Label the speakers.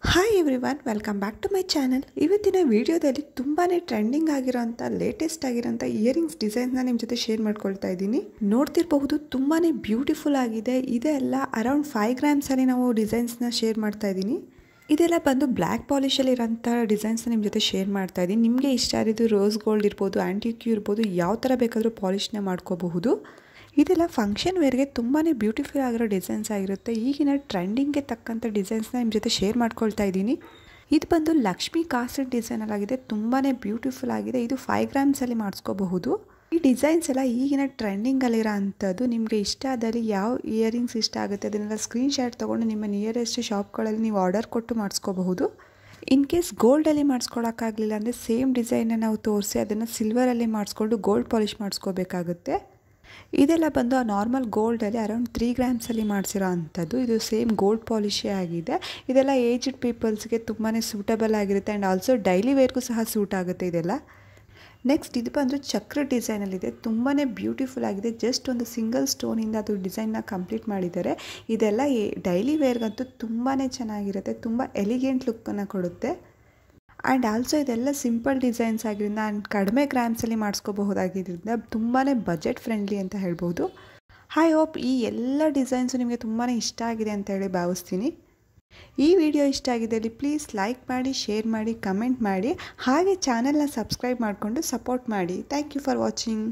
Speaker 1: Hi everyone, welcome back to my channel. ಇವತ್ತಿನ ವಿಡಿಯೋದಲ್ಲಿ ತುಂಬಾ ಟ್ರೆಂಡಿಂಗ್ ಆಗಿರೋಂಥ ಲೇಟೆಸ್ಟ್ ಆಗಿರೋಂಥ ಇಯರಿಂಗ್ಸ್ ಡಿಸೈನ್ಸ್ನ ನಿಮ್ಮ ಜೊತೆ ಶೇರ್ ಮಾಡ್ಕೊಳ್ತಾ ಇದ್ದೀನಿ. ನೋಡ್ತಿರಬಹುದು, ತುಂಬಾ ಬ್ಯೂಟಿಫುಲ್ ಆಗಿದೆ. ಇದೆಲ್ಲ ಅರೌಂಡ್ 5 ಗ್ರಾಮ್ಸಲ್ಲಿ ನಾವು ಡಿಸೈನ್ಸ್ನ ಶೇರ್ ಮಾಡ್ತಾ ಇದ್ದೀನಿ. ಇದೆಲ್ಲ ಬಂದು ಬ್ಲ್ಯಾಕ್ ಪಾಲಿಶಲ್ಲಿ ಇರೋಂಥ ಡಿಸೈನ್ಸ್ನ ನಿಮ್ಮ ಜೊತೆ ಶೇರ್ ಮಾಡ್ತಾ ಇದ್ದೀನಿ. ನಿಮಗೆ ಇಷ್ಟ ಆಗಿದ್ದು ರೋಸ್ ಗೋಲ್ಡ್ ಇರ್ಬೋದು, ಆ್ಯಂಟಿಕ್ಯೂ ಇರ್ಬೋದು, ಯಾವ ಥರ ಬೇಕಾದರೂ ಪಾಲಿಷ್ನ ಮಾಡ್ಕೋಬಹುದು. ಇದೆಲ್ಲ ಫಂಕ್ಷನ್ ವೇರ್ಗೆ ತುಂಬಾ ಬ್ಯೂಟಿಫುಲ್ ಆಗಿರೋ ಡಿಸೈನ್ಸ್ ಆಗಿರುತ್ತೆ. ಈಗಿನ ಟ್ರೆಂಡಿಂಗ್ಗೆ ತಕ್ಕಂಥ ಡಿಸೈನ್ಸ್ನ ನಿಮ್ಮ ಜೊತೆ ಶೇರ್ ಮಾಡ್ಕೊಳ್ತಾ ಇದ್ದೀನಿ. ಇದು ಬಂದು ಲಕ್ಷ್ಮಿ ಕಾಸ್ಟೆಡ್ ಡಿಸೈನಲ್ಲಾಗಿದೆ. ತುಂಬಾ ಬ್ಯೂಟಿಫುಲ್ ಆಗಿದೆ. ಇದು 5 ಗ್ರಾಮ್ಸಲ್ಲಿ ಮಾಡಿಸ್ಕೋಬಹುದು. ಈ ಡಿಸೈನ್ಸ್ ಎಲ್ಲ ಈಗಿನ ಟ್ರೆಂಡಿಂಗಲ್ಲಿರೋ ಅಂಥದ್ದು. ನಿಮಗೆ ಇಷ್ಟ ಆದಲ್ಲಿ ಯಾವ ಇಯರಿಂಗ್ಸ್ ಇಷ್ಟ ಆಗುತ್ತೆ ಅದನ್ನೆಲ್ಲ ಸ್ಕ್ರೀನ್ಶಾಟ್ ತೊಗೊಂಡು ನಿಮ್ಮ ನಿಯರೆಸ್ಟ್ ಶಾಪ್ಗಳಲ್ಲಿ ನೀವು ಆರ್ಡರ್ ಕೊಟ್ಟು ಮಾಡಿಸ್ಕೋಬಹುದು. ಇನ್ ಕೇಸ್ ಗೋಲ್ಡಲ್ಲಿ ಮಾಡಿಸ್ಕೊಳಕ್ಕಾಗಲಿಲ್ಲ ಅಂದರೆ ಸೇಮ್ ಡಿಸೈನ್ನ ನಾವು ತೋರಿಸಿ ಅದನ್ನು ಸಿಲ್ವರಲ್ಲಿ ಮಾಡಿಸ್ಕೊಂಡು ಗೋಲ್ಡ್ ಪಾಲಿಷ್ ಮಾಡಿಸ್ಕೋಬೇಕಾಗುತ್ತೆ. ಇದೆಲ್ಲ ಬಂದು ಆ ನಾರ್ಮಲ್ ಗೋಲ್ಡಲ್ಲಿ ಅರೌಂಡ್ 3 ಗ್ರಾಮ್ಸಲ್ಲಿ ಮಾಡಿಸಿರೋ ಅಂಥದ್ದು. ಇದು ಸೇಮ್ ಗೋಲ್ಡ್ ಪಾಲಿಶೇ ಆಗಿದೆ. ಇದೆಲ್ಲ ಏಜ್ಡ್ ಪೀಪಲ್ಸ್ಗೆ ತುಂಬಾ ಸೂಟಬಲ್ ಆಗಿರುತ್ತೆ ಆ್ಯಂಡ್ ಆಲ್ಸೋ ಡೈಲಿ ವೇರ್ಗೂ ಸಹ ಸೂಟ್ ಆಗುತ್ತೆ ಇದೆಲ್ಲ. ನೆಕ್ಸ್ಟ್ ಇದು ಬಂದು ಚಕ್ರ ಡಿಸೈನಲ್ಲಿದೆ. ತುಂಬಾ ಬ್ಯೂಟಿಫುಲ್ ಆಗಿದೆ. ಜಸ್ಟ್ ಒಂದು ಸಿಂಗಲ್ ಸ್ಟೋನಿಂದ ಅದು ಡಿಸೈನ್ನ ಕಂಪ್ಲೀಟ್ ಮಾಡಿದ್ದಾರೆ. ಇದೆಲ್ಲ ಡೈಲಿ ವೇರ್ಗಂತೂ ತುಂಬಾ ಚೆನ್ನಾಗಿರುತ್ತೆ. ತುಂಬ ಎಲಿಗೆಂಟ್ ಲುಕ್ಕನ್ನು ಕೊಡುತ್ತೆ. ಆ್ಯಂಡ್ ಆಲ್ಸೋ ಇದೆಲ್ಲ ಸಿಂಪಲ್ ಡಿಸೈನ್ಸ್ ಆಗಿರೋದ್ರಿಂದ ಆ್ಯಂಡ್ ಕಡಿಮೆ ಗ್ರಾಮ್ಸಲ್ಲಿ ಮಾಡಿಸ್ಕೋಬಹುದಾಗಿದ್ದರಿಂದ ತುಂಬಾ ಬಜೆಟ್ ಫ್ರೆಂಡ್ಲಿ ಅಂತ ಹೇಳ್ಬೋದು. ಐ ಹೋಪ್ ಈ ಎಲ್ಲ ಡಿಸೈನ್ಸು ನಿಮಗೆ ತುಂಬಾ ಇಷ್ಟ ಆಗಿದೆ ಅಂತ ಹೇಳಿ ಭಾವಿಸ್ತೀನಿ. ಈ ವಿಡಿಯೋ ಇಷ್ಟ ಆಗಿದ್ದಲ್ಲಿ ಪ್ಲೀಸ್ ಲೈಕ್ ಮಾಡಿ, ಶೇರ್ ಮಾಡಿ, ಕಮೆಂಟ್ ಮಾಡಿ, ಹಾಗೆ ಚಾನಲ್ನ ಸಬ್ಸ್ಕ್ರೈಬ್ ಮಾಡಿಕೊಂಡು ಸಪೋರ್ಟ್ ಮಾಡಿ. Thank you for watching.